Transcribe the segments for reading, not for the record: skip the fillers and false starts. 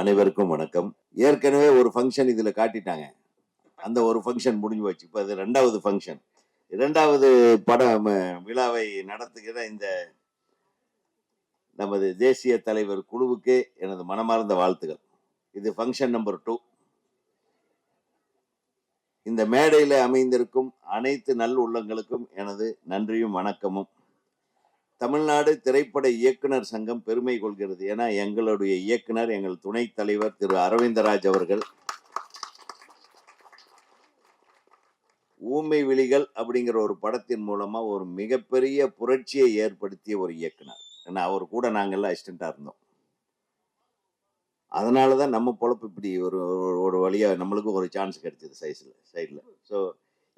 அனைவருக்கும் வணக்கம். ஏற்கனவே ஒரு ஃபங்க்ஷன் இதுல காட்டிட்டாங்க. அந்த ஒரு ஃபங்க்ஷன் முடிஞ்சு போச்சு. இப்ப அது 2வது ஃபங்க்ஷன். 2வது படம் விழாவை நடத்துகிற இந்த நமது தேசிய தலைவர் குழுவுக்கு எனது மனமார்ந்த வாழ்த்துகள். இது ஃபங்க்ஷன் நம்பர் 2. இந்த மேடையில அமைந்திருக்கும் அனைத்து நல் உள்ளங்களுக்கும் எனது நன்றியும் வணக்கமும். தமிழ்நாடு திரைப்பட இயக்குனர் சங்கம் பெருமை கொள்கிறது. ஏன்னா எங்களுடைய இயக்குனர், எங்கள் துணைத் தலைவர் திரு அரவிந்தராஜ் அவர்கள் ஊமை விழிகள் அப்படிங்கிற ஒரு படத்தின் மூலமா ஒரு மிகப்பெரிய புரட்சியை ஏற்படுத்திய ஒரு இயக்குனர். ஏன்னா அவர் கூட நாங்கெல்லாம் அசிஸ்டண்டா இருந்தோம். அதனாலதான் நம்ம பொழப்பு இப்படி ஒரு ஒரு வழியா நம்மளுக்கும் ஒரு சான்ஸ் கிடைச்சது சைட்ல. ஸோ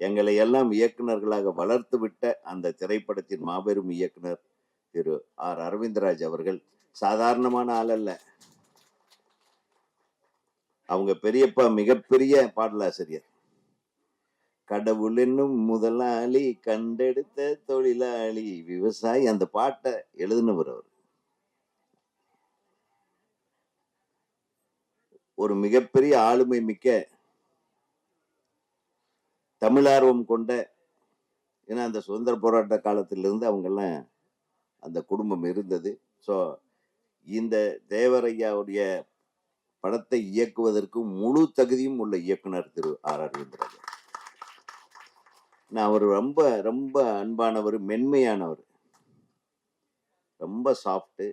எங்களை எல்லாம் இயக்குனர்களாக வளர்த்து விட்ட அந்த திரைப்படத்தின் மாபெரும் இயக்குனர் திரு ஆர் அரவிந்தராஜ் அவர்கள் சாதாரணமான ஆள் அல்ல. அவங்க பெரியப்பா மிகப்பெரிய பாடலாசிரியர். கடவுள் என்னும் முதலாளி, கண்டெடுத்த தொழிலாளி, விவசாயி, அந்த பாட்டை எழுதினவர் அவர். ஒரு மிகப்பெரிய ஆளுமை மிக்க தமிழார்வம் கொண்ட, ஏன்னா அந்த சுதந்திர போராட்ட காலத்திலிருந்து அவங்கெல்லாம் அந்த குடும்பம் இருந்தது. ஸோ இந்த தேவரையாவுடைய படத்தை இயக்குவதற்கு முழு தகுதியும் உள்ள இயக்குனர் திரு ஆர் அரவிந்தராஜ். அவர் ரொம்ப ரொம்ப அன்பானவர், மென்மையானவர், ரொம்ப சாஃப்ட்.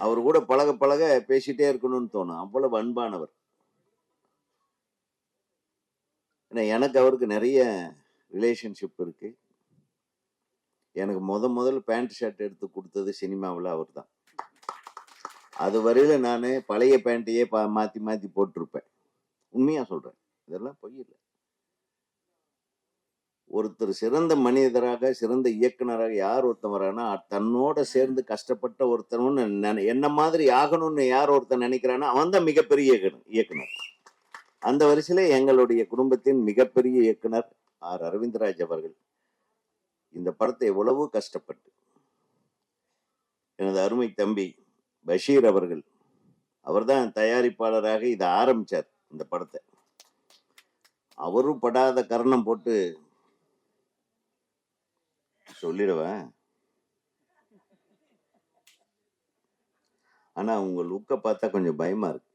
அவர் கூட பழக பழக பேசிட்டே இருக்கணும்னு தோணும், அவ்வளவு அன்பானவர். ஏன்னா எனக்கு அவருக்கு நிறைய ரிலேஷன்ஷிப் இருக்கு. எனக்கு முதல் பேண்ட் ஷர்ட் எடுத்து கொடுத்தது சினிமாவில் அவர் தான். அது வரையில நான் பழைய பேண்ட்டையே மாத்தி மாத்தி போட்டிருப்பேன். உண்மையா சொல்றேன், இதெல்லாம் பொய் இல்லை. ஒருத்தர் சிறந்த மனிதராக, சிறந்த இயக்குனராக யார் ஒருத்தன் வரானா, தன்னோட சேர்ந்து கஷ்டப்பட்ட ஒருத்தனும் என்ன மாதிரி ஆகணும்னு யார் ஒருத்தன் நினைக்கிறானோ அவன் தான் மிகப்பெரிய இயக்குனர். அந்த வரிசையில எங்களுடைய குடும்பத்தின் மிகப்பெரிய இயக்குனர் ஆர் அரவிந்தராஜ் அவர்கள் இந்த படத்தை எவ்வளவு கஷ்டப்பட்டு, எனது அருமை தம்பி பஷீர் அவர்கள், அவர்தான் தயாரிப்பாளராக இதை ஆரம்பிச்சார் இந்த படத்தை. அவரும் படாத கரணம் போட்டு சொல்லிடுவேன். ஆனா உங்க லுக்க பார்த்தா கொஞ்சம் பயமா இருக்கு.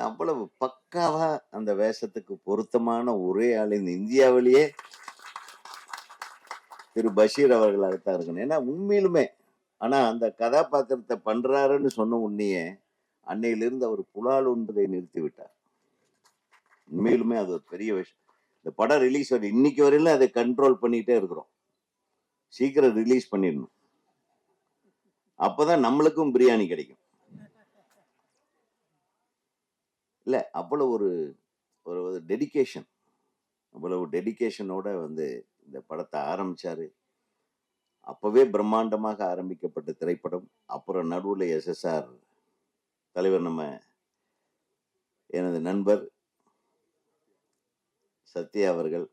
அவ்வளவு பக்காவா அந்த வேஷத்துக்கு பொருத்தமான ஒரே ஆள் இந்த இந்தியாவிலேயே திரு பஷீர் அவர்களாகத்தான் இருக்கணும். ஏன்னா உண்மையிலுமே, ஆனா அந்த கதாபாத்திரத்தை பண்றாருன்னு சொன்ன உடனே அன்னையிலிருந்து அவர் புலால் ஒன்பதை நிறுத்தி விட்டார். உண்மையிலுமே அது ஒரு பெரிய விஷயம். இந்த படம் ரிலீஸ் வரை இன்னைக்கு வரையிலும் அதை கண்ட்ரோல் பண்ணிட்டே இருக்கிறோம். சீக்கிரம் ரிலீஸ் பண்ணிடணும், அப்பதான் நம்மளுக்கும் பிரியாணி கிடைக்கும். இல்ல அவ்வளவு ஒரு ஒரு டெடிகேஷன், அவ்வளவு டெடிகேஷனோட இந்த படத்தை ஆரம்பிச்சாரு. அப்பவே பிரம்மாண்டமாக ஆரம்பிக்கப்பட்ட திரைப்படம். அப்புறம் நடுவில் SSR தலைவர், நம்ம எனது நண்பர் சத்யா அவர்கள்,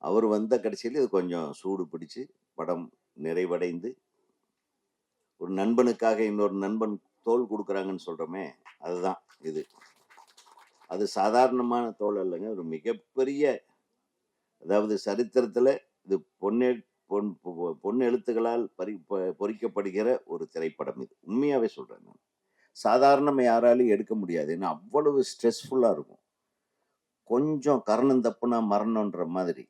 அவர் வந்த கடைசியில் இது கொஞ்சம் சூடு பிடிச்சு படம் நிறைவடைந்து, ஒரு நண்பனுக்காக இன்னொரு நண்பன் தோல் கொடுக்குறாங்கன்னு சொல்றோமே, அதுதான் இது. அது சாதாரணமான தோல் அல்லங்க, ஒரு மிகப்பெரிய, அதாவது சரித்திரத்துல இது பொன் எழுத்துக்களால் பொறிக்கப்படுகிற ஒரு திரைப்படம் இது. உண்மையாவே சொல்றேன், நான் சாதாரணமா யாராலையும் எடுக்க முடியாது. ஏன்னா அவ்வளவு ஸ்ட்ரெஸ்ஃபுல்லா இருக்கும். கொஞ்சம் கரணம் தப்புனா மரணம்ன்ற மாதிரி.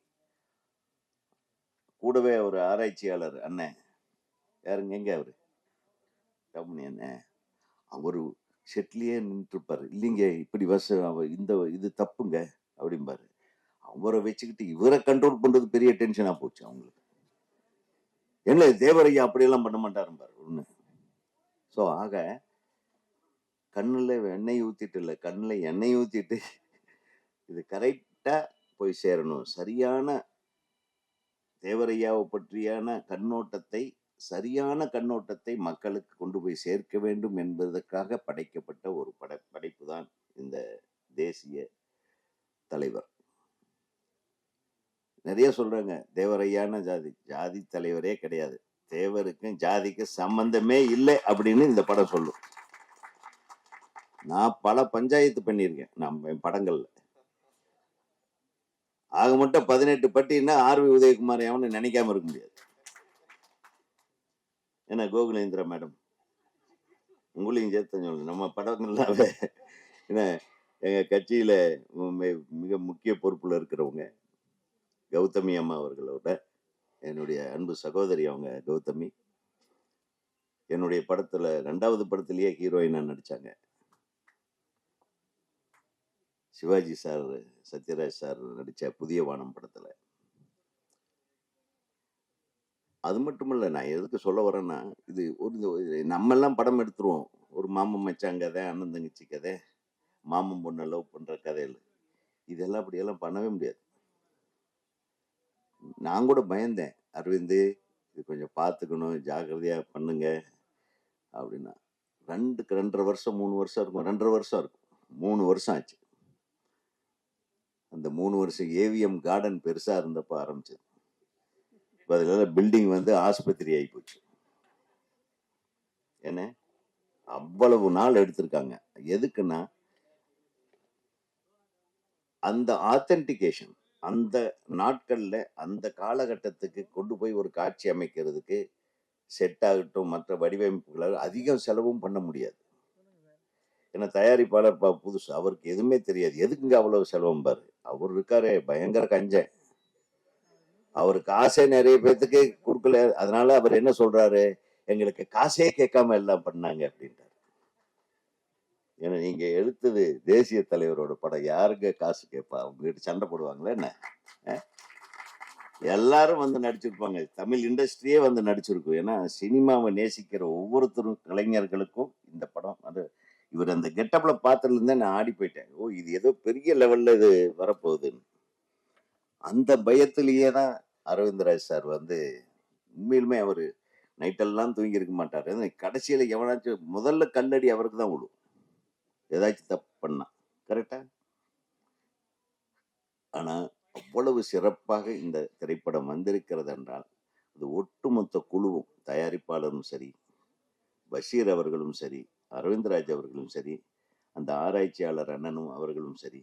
கூடவே ஒரு ஆராய்ச்சியாளர் அண்ணன், யாருங்க, எங்க அவரு தம்பி அண்ணன், அவரு செட்லயே நின்று இருப்பாரு. இல்லைங்க இப்படி இது தப்புங்க அப்படிம்பாரு. அவரை வச்சுக்கிட்டு இவரை கண்ட்ரோல் பண்றது பெரிய டென்ஷனா போச்சு அவங்களுக்கு. என்ன தேவரையா அப்படியெல்லாம் பண்ண மாட்டாரும்பாரு ஒண்ணு. ஸோ ஆக கண்ணுல எண்ணெய் ஊத்திட்டு இல்லை, கண்ணுல எண்ணெய் ஊத்திட்டு இது கரெக்டா போய் சேரணும். சரியான தேவரையாவை பற்றியான கண்ணோட்டத்தை, சரியான கண்ணோட்டத்தை மக்களுக்கு கொண்டு போய் சேர்க்க வேண்டும் என்பதற்காக படைக்கப்பட்ட ஒரு படைப்பு தான் இந்த தேசிய தலைவர். நிறைய சொல்றாங்க தேவரையான ஜாதி தலைவரே கிடையாது. தேவருக்கும் ஜாதிக்கும் சம்பந்தமே இல்லை அப்படின்னு இந்த படம் சொல்லும். நான் பல பஞ்சாயத்து பண்ணியிருக்கேன் நம்ம படங்கள்ல. ஆக மட்டும் 18 பட்டின்னா ஆர்வி உதயகுமார் எவனு நினைக்காம இருக்க முடியாது. ஏன்னா கோகுலேந்திரா மேடம் உங்களையும் சேர்த்து சொல்லு, நம்ம படங்கள்ல ஏன்னா எங்க கட்சியில மிக முக்கிய பொறுப்புல இருக்கிறவங்க கௌதமி அம்மா அவர்களோட என்னுடைய அன்பு சகோதரி அவங்க கௌதமி என்னுடைய படத்துல 2வது படத்திலேயே ஹீரோயினா நடிச்சாங்க. சிவாஜி சார் சத்யராஜ் சார் நடிச்ச புதிய வானம் படத்துல. அது மட்டும் இல்ல, நான் எதுக்கு சொல்ல வரேன்னா, இது ஒரு நம்ம எல்லாம் படம் எடுத்துருவோம். ஒரு மாமன் மச்சான் கதை, அண்ணன் தங்கச்சி கதை, மாமன் பொண்ணை லவ் பண்ற கதையில். இதெல்லாம் அப்படியெல்லாம் பண்ணவே முடியாது. நான் கூட பயந்தேன், அரவிந்த் இது கொஞ்சம் பார்த்துக்கணும், ஜாக்கிரதையா பண்ணுங்க அப்படின்னா. 2.5 வருஷம் 3 வருஷம் இருக்கும். 2.5 வருஷம் இருக்கும். 3 வருஷம் ஆச்சு. அந்த 3 வருஷம் ஏவிஎம் கார்டன் பெருசா இருந்தப்ப ஆரம்பிச்சது. அதுல பில்டிங் வந்து ஆஸ்பத்திரி ஆகி போச்சு. என்ன அவ்வளவு நாள் எடுத்திருக்காங்க. எதுக்குன்னா அந்த ஆத்தென்டிகேஷன் அந்த நாட்கள்ல அந்த காலகட்டத்துக்கு கொண்டு போய் ஒரு காட்சி அமைக்கிறதுக்கு செட் ஆகட்டும், மற்ற வடிவமைப்புகளால் அதிகம் செலவும் பண்ண முடியாது. ஏன்னா தயாரிப்பாளர் புதுசு, அவருக்கு எதுவுமே தெரியாது. எதுக்குங்க அவ்வளவு செலவும் பாரு, அவர் இருக்காரு பயங்கர கஞ்சன், அவரு காசே நிறைய பேர்த்துக்கு கொடுக்கல. அதனால அவர் என்ன சொல்றாரு, எங்களுக்கு காசே கேட்காம எல்லாம் பண்ணாங்க அப்படின்றாரு. ஏன்னா நீங்க எடுத்தது தேசிய தலைவரோட படம், யாருங்க காசு கேட்பா? அவங்க கிட்ட சண்டை போடுவாங்களா என்ன? எல்லாரும் வந்து நடிச்சிருப்பாங்க, தமிழ் இண்டஸ்ட்ரியே வந்து நடிச்சிருக்கும். ஏன்னா சினிமாவை நேசிக்கிற ஒவ்வொருத்தரும் கலைஞர்களுக்கும் இந்த படம் அது இவர் அந்த கெட்டப்ல பார்த்ததுல இருந்தே நான் ஆடி போயிட்டேன். ஓ இது ஏதோ பெரிய லெவல்ல இது வரப்போகுதுன்னு. அந்த பயத்திலேயே தான் அரவிந்தராஜ் சார் வந்து உண்மையிலுமே அவரு நைட்டெல்லாம் தூங்கி இருக்க மாட்டாரு. கடைசியில எவனாச்சும் முதல்ல கல்லடி அவருக்கு தான் விடும், ஏதாச்சும் தப்பு பண்ணா. கரெக்டா? ஆனா அவ்வளவு சிறப்பாக இந்த திரைப்படம் வந்திருக்கிறது என்றால் அது ஒட்டுமொத்த குழுவும், தயாரிப்பாளரும் சரி, பஷீர் அவர்களும் சரி, அரவிந்தராஜ் அவர்களும் சரி, அந்த ஆராய்ச்சியாளர் அண்ணனும் அவர்களும் சரி,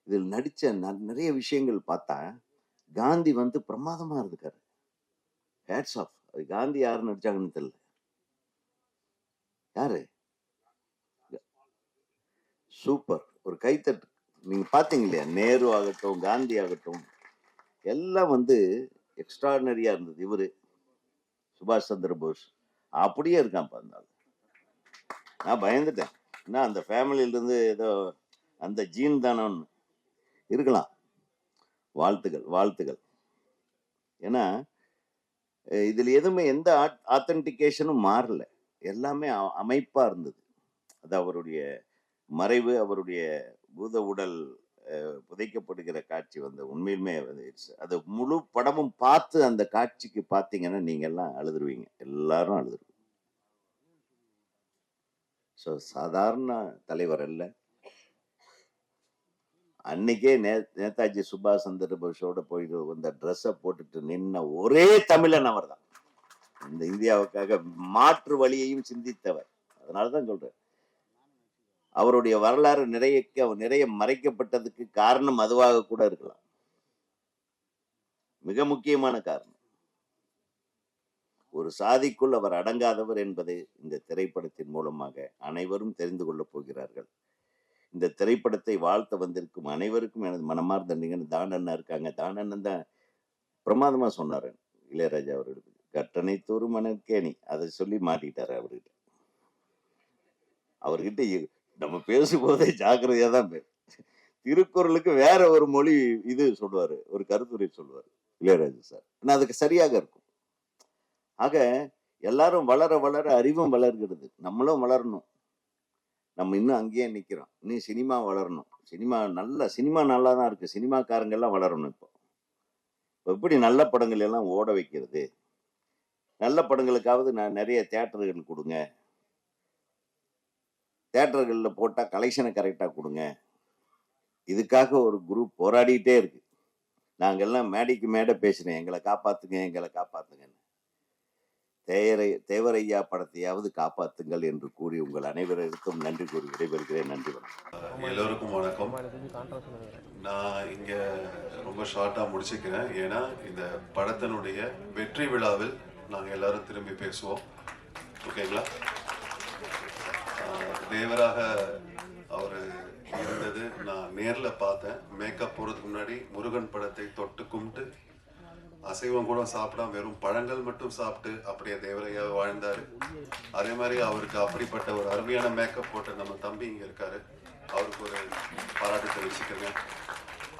இதில் நடிச்ச நிறைய விஷயங்கள் பார்த்தா காந்தி வந்து பிரமாதமா இருக்காரு. Hats off. அது காந்தி யாரு நடிச்சாங்கன்னு தெரியல. யாரு? சூப்பர், ஒரு கைத்தட்டு. நீங்க பாத்தீங்க இல்லையா, நேரு ஆகட்டும் காந்தி ஆகட்டும் எல்லாம் வந்து எக்ஸ்ட்ராடனரியா இருந்தது. இவரு சுபாஷ் சந்திர போஸ் அப்படியே இருக்கான் பார்த்தாலும். நான் பயந்துட்டேன், என்ன அந்த ஃபேமிலியில இருந்து ஏதோ அந்த ஜீன் தானோன்னு. இருக்கலாம். வாழ்த்துகள் வாழ்த்துகள். ஏன்னா இதுல எதுவுமே எந்த ஆத்தென்டிகேஷனும் மாறல, எல்லாமே அமைப்பா இருந்தது. அது அவருடைய மறைவு, அவருடைய பூத உடல் புதைக்கப்படுகிற காட்சி வந்து உண்மையிலுமே அது முழு படமும் பார்த்து அந்த காட்சிக்கு பார்த்தீங்கன்னா நீங்க எல்லாம் அழுதுருவீங்க, எல்லாரும் அழுதுருவீங்க. ஸோ சாதாரண தலைவர் அல்ல. அன்னைக்கே நேதாஜி சுபாஷ் சந்திர போஸோட போயிட்டு அந்த ட்ரெஸ்ஸை போட்டுட்டு நின்ன ஒரே தமிழன் அவர் தான். இந்த இந்தியாவுக்காக மாற்று வழியையும் சிந்தித்தவர். அதனாலதான் சொல்றேன், அவருடைய வரலாறு நிறைய மறைக்கப்பட்டதுக்கு காரணம் அதுவாக கூட இருக்கலாம். மிக முக்கியமான காரணம். ஒரு சாதிக்குள் அவர் அடங்காதவர் என்பதை இந்த திரைப்படத்தின் மூலமாக அனைவரும் தெரிந்து கொள்ளப் போகிறார்கள். இந்த திரைப்படத்தை வாழ்த்த வந்திருக்கும் அனைவருக்கும் எனது மனமார்ந்த நன்றிகள். தானண்ணா இருக்காங்க, தானண்ணன் தான் பிரமாதமா சொன்னாரு இளையராஜா அவர்களுக்கு. கட்டணை தூறு மணற்கேணி அதை சொல்லி மாட்டிட்டாரு அவர்கிட்ட. அவர்கிட்ட நம்ம பேசும்போதே ஜாக்கிரதையா தான் திருக்குறளுக்கு வேற ஒரு மொழி இது சொல்லுவாரு, ஒரு கருத்துரை சொல்லுவாரு இளையராஜா சார். அதுக்கு சரியாக இருக்கும். ஆக எல்லாரும் வளர வளர அறிவும் வளர்கிறது, நம்மளும் வளரணும். நம்ம இன்னும் அங்கேயே நிக்கிறோம், இன்னும் சினிமா வளரணும். சினிமா நல்லா தான் இருக்கு, சினிமாக்காரங்க எல்லாம் வளரணும். இப்போ எப்படி நல்ல படங்கள் எல்லாம் ஓட வைக்கிறது, நல்ல படங்களுக்காவது நான் நிறைய தியேட்டர்கள் கொடுங்க, தியேட்டர்கள்ல போட்டா கலெக்ஷனை கரெக்டா கொடுங்க. இதுக்காக ஒரு குரூப் போராடிட்டே இருக்கு. நாங்கெல்லாம் மேடைக்கு மேடை பேசுறேன், எங்களை காப்பாத்துங்க எங்களை காப்பாத்துங்கன்னு. தேவரையா படத்தையாவது காப்பாத்துங்கள் என்று கூறி உங்கள் அனைவருக்கும் நன்றி கூறி விடைபெறுகிறேன். நன்றி. எல்லோருக்கும் வணக்கம். நான் இங்க ரொம்ப ஷார்ட்டா முடிச்சுக்கிறேன். ஏன்னா இந்த படத்தினுடைய வெற்றி விழாவில் நாங்கள் எல்லாரும் திரும்பி பேசுவோம். ஓகேங்களா? தேவராக அவர் இருந்தது நான் நேரில் பார்த்தேன். மேக்கப் போகிறதுக்கு முன்னாடி முருகன் படத்தை தொட்டு கும்பிட்டு அசைவம் கூட சாப்பிடாம வெறும் பழங்கள் மட்டும் சாப்பிட்டு அப்படியே தேவரையா வாழ்ந்தாரு. அதே மாதிரி அவருக்கு அப்படிப்பட்ட ஒரு அருமையான மேக்கப் போட்ட நம்ம தம்பி இங்க இருக்காரு. அவருக்கு ஒரு பாராட்டு தெரிவிச்சுக்கிறேன்.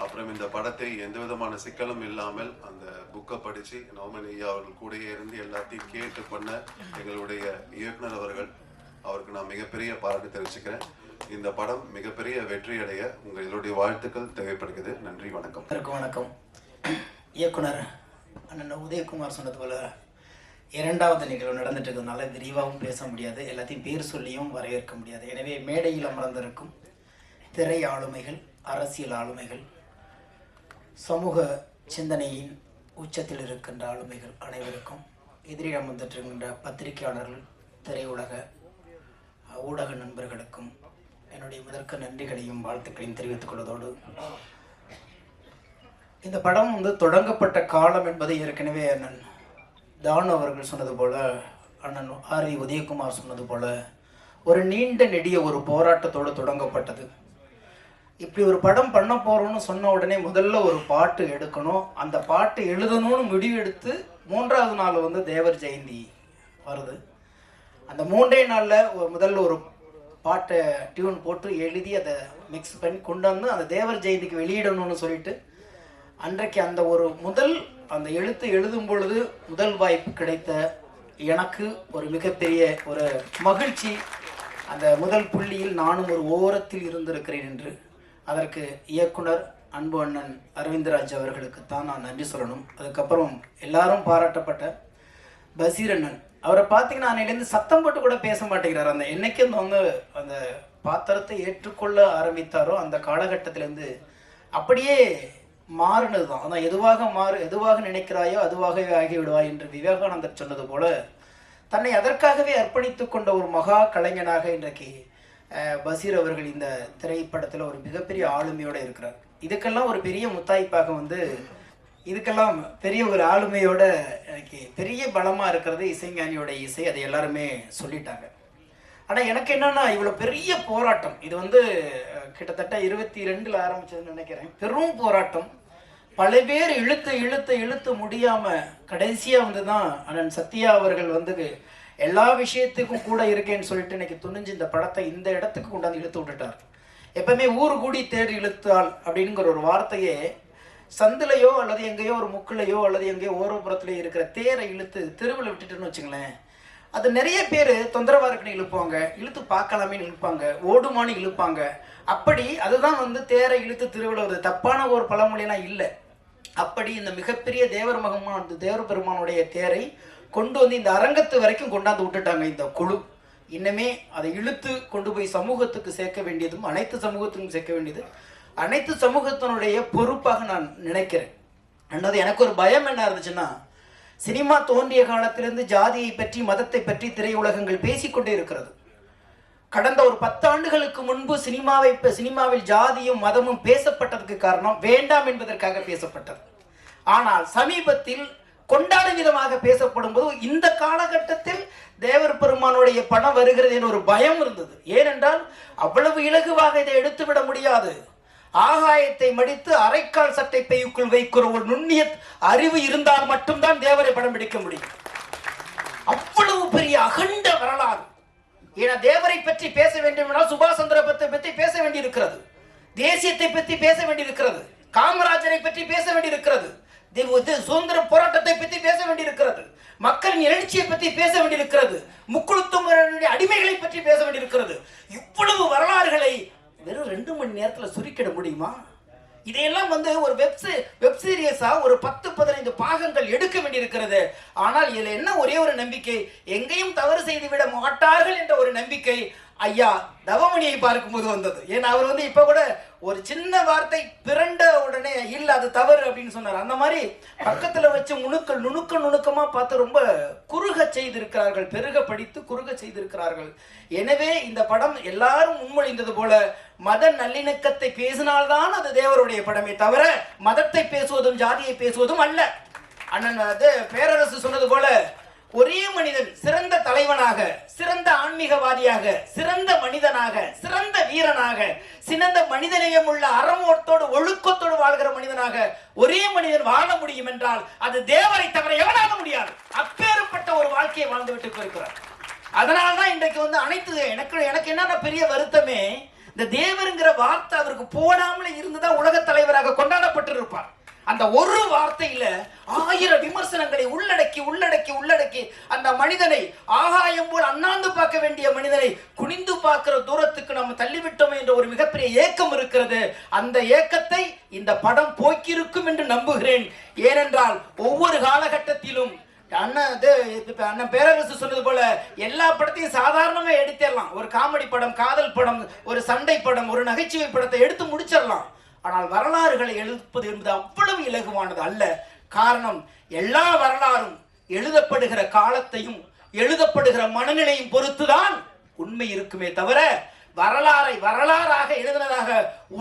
அப்புறம் இந்த படத்தை எந்த விதமான சிக்கலும் இல்லாமல் அந்த புக்கை படிச்சு நவமணி ஐயா அவர்கள் கூடயே இருந்து எல்லாத்தையும் கேட்டு பண்ண எங்களுடைய இயக்குனர் அவருக்கு நான் மிகப்பெரிய பாராட்டு தெரிவிச்சுக்கிறேன். இந்த படம் மிகப்பெரிய வெற்றி அடைய உங்களுடைய வாழ்த்துக்கள் தேவைப்படுகிறது. நன்றி, வணக்கம். வணக்கம். இயக்குனர் அண்ணன் உதயகுமார் சொன்னது போல இரண்டாவது நிகழ்வு நடந்துட்டு இருக்கிறதுனால விரிவாகவும் பேச முடியாது, எல்லாத்தையும் பேர் சொல்லியும் வரவேற்க முடியாது. எனவே மேடையில் அமர்ந்திருக்கும் திரை ஆளுமைகள், அரசியல் ஆளுமைகள், சமூக சிந்தனையின் உச்சத்தில் இருக்கின்ற ஆளுமைகள் அனைவருக்கும், எதிரில் அமர்ந்திருக்கின்ற பத்திரிகையாளர்கள், திரையுலக ஊடக நண்பர்களுக்கும் என்னுடைய முதற்க நன்றிகளையும் வாழ்த்துக்களையும் தெரிவித்துக் கொள்வதோடு, இந்த படம் தொடங்கப்பட்ட காலம் என்பதை ஏற்கனவே அண்ணன் தான் அவர்கள் சொன்னது போல, அண்ணன் ஆர் வி உதயகுமார் சொன்னது போல ஒரு நீண்ட நெடிய ஒரு போராட்டத்தோடு தொடங்கப்பட்டது. இப்படி ஒரு படம் பண்ண போகிறோம்னு சொன்ன உடனே முதல்ல ஒரு பாட்டு எடுக்கணும், அந்த பாட்டு எழுதணும்னு முடிவெடுத்து 3வது நாள் தேவர் ஜெயந்தி வருது. அந்த 3 நாளில் முதல்ல ஒரு பாட்டை டியூன் போட்டு எழுதி அதை மிக்ஸ் பண்ணி கொண்டு வந்து அந்த தேவர் ஜெயந்திக்கு வெளியிடணும்னு சொல்லிட்டு அன்றைக்கு அந்த ஒரு அந்த எழுத்து எழுதும் பொழுது முதல் வாய்ப்பு கிடைத்த எனக்கு ஒரு மிகப்பெரிய ஒரு மகிழ்ச்சி. அந்த முதல் புள்ளியில் நானும் ஒரு ஓரத்தில் இருந்திருக்கிறேன் என்று அதற்கு இயக்குனர் அன்பு அண்ணன் அரவிந்தராஜ் அவர்களுக்கு தான் நான் நன்றி சொல்லணும். அதுக்கப்புறம் எல்லாரும் பாராட்டப்பட்ட பசீர் அண்ணன், அவரை பார்த்தீங்கன்னா அன்னையிலேருந்து சத்தம் போட்டு கூட பேச மாட்டேங்கிறார். அந்த என்னைக்கும் அந்த பாத்திரத்தை ஏற்றுக்கொள்ள ஆரம்பித்தாரோ அந்த காலகட்டத்திலேருந்து அப்படியே மாறுனது தான். அதான் எதுவாக நினைக்கிறாயோ அதுவாகவே ஆகிவிடுவாய் என்று விவேகானந்தர் சொன்னது போல தன்னை அதற்காகவே அர்ப்பணித்து கொண்ட ஒரு மகா கலைஞனாக இன்றைக்கு பசீர் அவர்கள் இந்த திரைப்படத்தில் ஒரு மிகப்பெரிய ஆளுமையோடு இருக்கிறார். இதுக்கெல்லாம் ஒரு பெரிய முத்தாய்ப்பாக இதுக்கெல்லாம் பெரிய ஒரு ஆளுமையோட எனக்கு பெரிய பலமாக இருக்கிறது இசைஞானியோட இசை. அதை எல்லாருமே சொல்லிட்டாங்க. ஆனால் எனக்கு என்னன்னா இவ்வளோ பெரிய போராட்டம், இது கிட்டத்தட்ட 22 ஆரம்பிச்சதுன்னு நினைக்கிறேன். பெரும் போராட்டம், பல பேர் இழுத்து முடியாமல் கடைசியாக தான் அண்ணன் சத்யா அவர்கள் எல்லா விஷயத்துக்கும் கூட இருக்கேன்னு சொல்லிட்டு இன்னைக்கு துணிஞ்சு இந்த படத்தை இந்த இடத்துக்கு கொண்டாந்து இழுத்து விட்டுட்டார். எப்பவுமே ஊர் கூடி தேடி இழுத்தாள் அப்படிங்கிற ஒரு வார்த்தையே சந்திலையோ அல்லது எங்கேயோ ஒரு முக்குலையோ அல்லது எங்கேயோ ஓரப்புறத்துலையோ இருக்கிற தேரை இழுத்து தெருவில் விட்டுட்டுன்னு வச்சுங்களேன், அது நிறைய பேர் தொந்தரவாக இருக்குன்னு இழுப்பாங்க, இழுத்து பார்க்கலாமேன்னு இழுப்பாங்க, ஓடுமான்னு இழுப்பாங்க. அப்படி அதுதான் தேரை இழுத்து திருவிழா வருது. தப்பான ஒரு பழமொழியெல்லாம் இல்லை. அப்படி இந்த மிகப்பெரிய தேவர் பெருமானுடைய தேரை கொண்டு இந்த அரங்கத்து வரைக்கும் கொண்டாந்து விட்டுட்டாங்க இந்த குழு. இன்னமே அதை இழுத்து கொண்டு போய் சமூகத்துக்கு சேர்க்க வேண்டியதும் அனைத்து சமூகத்துக்கும் சேர்க்க வேண்டியது அனைத்து சமூகத்தினுடைய பொறுப்பாக நான் நினைக்கிறேன். ரெண்டாவது, எனக்கு ஒரு பயம் என்ன இருந்துச்சுன்னா, சினிமா தோன்றிய காலத்திலிருந்து ஜாதியை பற்றி மதத்தை பற்றி திரையுலகங்கள் பேசிக்கொண்டே இருக்கிறது. கடந்த ஒரு 10 ஆண்டுகளுக்கு முன்பு சினிமாவில் ஜாதியும் மதமும் பேசப்பட்டதுக்கு காரணம் வேண்டாம் என்பதற்காக பேசப்பட்டது. ஆனால் சமீபத்தில் கொண்டாடும் விதமாக பேசப்படும் போது இந்த காலகட்டத்தில் தேவர் பெருமானுடைய படம் வருகிறது என்ற ஒரு பயம் இருந்தது. ஏனென்றால் அவ்வளவு இலகுவாக இதை எடுத்துவிட முடியாது. ஆகாயத்தை மடித்து அரைக்கால் சட்டை பைக்குள் வைக்கிற ஒரு நுண்ணிய அறிவு இருந்தால் மட்டும்தான் தேவரை படம் பிடிக்க முடியும். அவ்வளவு பெரிய அகண்ட வரலாறு. ஏன்னா தேவரை பற்றி பேச வேண்டும் என்றால் சுபாஷ் சந்திர போஸை பற்றி பேச வேண்டியிருக்கிறது, தேசியத்தை பற்றி பேச வேண்டியிருக்கிறது, காமராஜரை பற்றி பேச வேண்டியிருக்கிறது, சுதந்திர போராட்டத்தை பற்றி பேச வேண்டியிருக்கிறது, மக்களின் எழுச்சியை பற்றி பேச வேண்டியிருக்கிறது, முக்குழுத்தும் அடிமைகளை பற்றி பேச வேண்டியிருக்கிறது. இவ்வளவு வரலாறுகளை வெறும் 2 மணி நேரத்தில் சுருக்கிட முடியுமா? இதையெல்லாம் ஒரு வெப் சீரியஸா ஒரு 10-15 பாகங்கள் எடுக்க வேண்டியிருக்கிறது. ஆனால் இதுல என்ன ஒரே ஒரு நம்பிக்கை, எங்கேயும் தவறு செய்து விட மாட்டார்கள் என்ற ஒரு நம்பிக்கை ஐயா தவமணியை பார்க்கும்போது வந்தது. ஏன்னா அவர் வந்து இப்ப கூட ஒரு சின்ன வார்த்தை பிறண்ட உடனே இல்ல அது தவறு அப்படின்னு சொன்னார். அந்த மாதிரி பக்கத்துல வச்சு நுணுக்கமா பார்த்து ரொம்ப குறுக செய்திருக்கிறார்கள், பெருக படித்து குறுக செய்திருக்கிறார்கள். எனவே இந்த படம் எல்லாரும் முன்மொழிந்தது போல மத நல்லிணக்கத்தை பேசினால்தான் அது தேவருடைய படமே தவிர மதத்தை பேசுவதும் ஜாதியை பேசுவதும் அல்ல. அண்ணன் பேரரசு சொன்னது போல ஒரே மனிதன் சிறந்த தலைவனாக, சிறந்த ஆன்மீகவாதியாக, சிறந்த மனிதனாக, சிறந்த வீரனாக, சிறந்த மனிதநேயம் உள்ள அறமோட்டோடு ஒழுக்கத்தோடு வாழ்கிற மனிதனாக ஒரே மனிதன் வாழ முடியும் என்றால் அது தேவரை தவிர எவனால முடியாது. அப்பேற்பட்ட ஒரு வாழ்க்கையை வாழ்ந்துவிட்டு போயிருக்கிறார். அதனால்தான் இன்றைக்கு வந்து அனைத்து எனக்கு என்னன்னா பெரிய வருத்தமே, இந்த தேவருங்கிற வார்த்தை அவருக்கு போடாமலே இருந்துதான் உலக தலைவராக கொண்டாடப்பட்டிருப்பார். அந்த ஒரு வார்த்தையில 1000 விமர்சனங்களை உள்ளடக்கி அந்த மனிதனை ஆகாயம் போல் அண்ணாந்து பார்க்க வேண்டிய மனிதனை குனிந்து பார்க்கிற தூரத்துக்கு நம்ம தள்ளிவிட்டோம் என்ற ஒரு மிகப்பெரிய ஏக்கம் இருக்கிறது. அந்த ஏக்கத்தை இந்த படம் போக்கியிருக்கும் என்று நம்புகிறேன். ஏனென்றால் ஒவ்வொரு காலகட்டத்திலும் அண்ணன் பேரரசு சொன்னது போல எல்லா படத்தையும் சாதாரணமா எடுத்துடலாம். ஒரு காமெடி படம், காதல் படம், ஒரு சண்டை படம், ஒரு நகைச்சுவை படத்தை எடுத்து முடிச்சிடலாம். ஆனால் வரலாறுகளை எழுதுவது என்பது அவ்வளவு இலகுவானது அல்ல. காரணம், எல்லா வரலாறும் எழுதப்படுகிற காலத்தையும் எழுதப்படுகிற மனநிலையும் பொறுத்துதான் உண்மை இருக்குமே தவிர வரலாறாக எழுதினதாக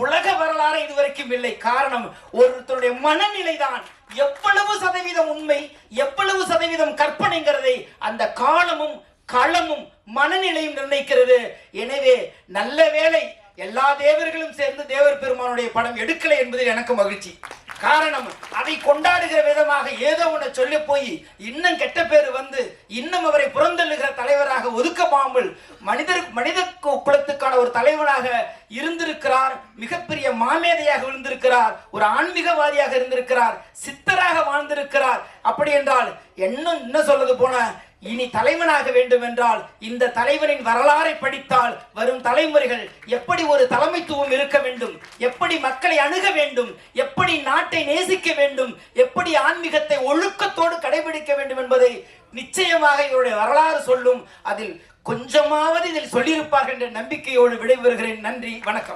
உலக வரலாறு இதுவரைக்கும் இல்லை. காரணம், ஒருத்தருடைய மனநிலை தான் எவ்வளவு சதவீதம் உண்மை, எவ்வளவு சதவீதம் கற்பனைங்கிறதை அந்த காலமும் களமும் மனநிலையும் நிர்ணயிக்கிறது. எனவே நல்ல வேளை எல்லா தேவர்களும் சேர்ந்து தேவர் பெருமானுடைய படம் எடுக்கலை என்பதில் எனக்கு மகிழ்ச்சி. காரணம், அதை கொண்டாடுகிற விதமாக ஏதோ ஒன்று சொல்லி போய் இன்னும் கெட்ட பேர் வந்து இன்னும் அவரை புறந்தள்ளுகிற தலைவராக ஒதுக்காமல் மனித குலத்துக்கான ஒரு தலைவனாக இருந்திருக்கிறார். மிகப்பெரிய மாமேதையாக இருந்திருக்கிறார், ஒரு ஆன்மீகவாதியாக இருந்திருக்கிறார், சித்தராக வாழ்ந்திருக்கிறார். அப்படி என்றால் என்ன சொல்றது போன இனி தலைவனாக வேண்டும் என்றால் இந்த தலைவரின் வரலாறை படித்தால் வரும் தலைமுறைகள் எப்படி ஒரு தலைமைத்துவம் இருக்க வேண்டும், எப்படி மக்களை அணுக வேண்டும், எப்படி நாட்டை நேசிக்க வேண்டும், எப்படி ஆன்மீகத்தை ஒழுக்கத்தோடு கடைபிடிக்க வேண்டும் என்பதை நிச்சயமாக இவருடைய வரலாறு சொல்லும். அதில் கொஞ்சமாவது இதில் சொல்லியிருப்பார்கள் என்ற நம்பிக்கையோடு விடைபெறுகிறேன். நன்றி, வணக்கம்.